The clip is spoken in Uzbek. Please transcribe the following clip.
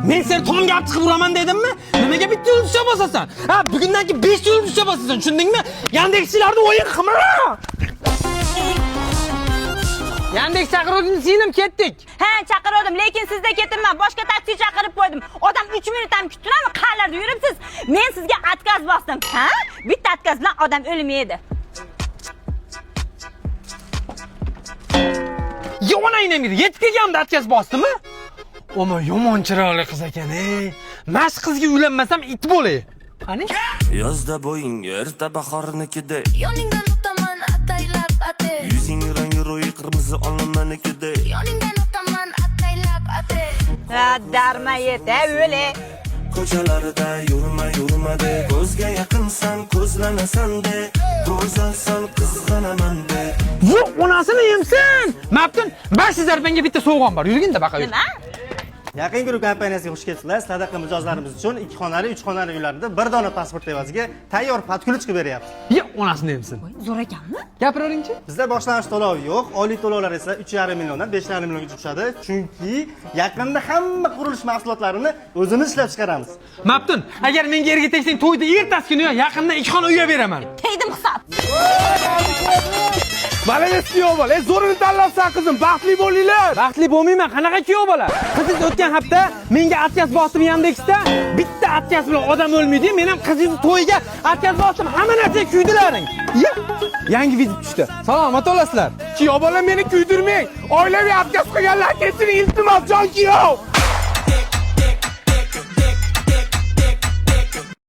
Men seni tom gap chiqib uraman dedimmi? Nimaga bitta yulduzcha bosasan? Ha, bugundan keyin 5 yulduzcha bosasan, tushundingmi? Yandexchilarni o'yin qilma. Yandex chaqiruvdim, singlim ketdik. Ha, chaqirdim, lekin sizda ketibman. Boshqa taksi chaqirib qo'ydim. Odam 3 minut ham kutdilarmi? Qayerlarda yuribsiz? Men sizga отказ bosdim. Ha? Bitta отказ bilan odam o'lmaydi. Yomon aynamir, yetib kelganimda отказ bosdimi? Oma yomon chiroyli qiz ekan-ey. Mas qizga uylanmasam it bo'lay. Qani? Yozda bo'ying erta bahornikida. Yoningdan o'taman ataylab ate. Yuzing rangi ro'yi qirmizi olmanikida. Yoningdan o'taman ataylab ate. Ha, darma yeta o'le. Ko'chalarda yurma de. Ko'zga yaqinsan, ko'zlanasan de. Go'zalsan, qizg'anaman de. Yo'q, onasini yemsin. Maptun, 500 zarbenga bitta sovg'on bor. Yurgin-da baqa. Nima? Yaqin guruh kompaniyasiga xush kelibsizlar. Sadaqa mijozlarimiz uchun 2 xonali, 3 xonali uylarda 1 dona pasport evaziga tayyor patkul chiqib beryapti. Yo'q, onasini yemsin. Zo'r ekanmi? Gapiravering-chi. Bizda boshlang'ich to'lov yo'q, oliy to'lovlar esa 3,5 milliondan 5,5 millionga tushadi. Chunki yaqinda hamma qurilish mahsulotlarini o'zimiz ishlab chiqaramiz. Maptun, agar menga erga tegsang, to'yda ertasi kuni yaqinda 2 xona uyga beraman. Tegdim hisob. Balada kuyov bola, zo'rini tanlabsan qizim, baxtli bo'linglar. Baxtli bo'lmayman, qanaqa kuyov bola? Qizingiz o'tgan hafta menga отказ bosdim Yandexda. Bitta отказ bilan odam o'lmaydi. Men ham qizingiz to'yiga отказ bosdim, hamma narsa kuydilaring. Yangi video tushdi. Salomat bo'lasizlar. Kuyov bola meni kuydirmang. Oilaviy отказ qilganlar kechiring, iltimos, jon kuyov.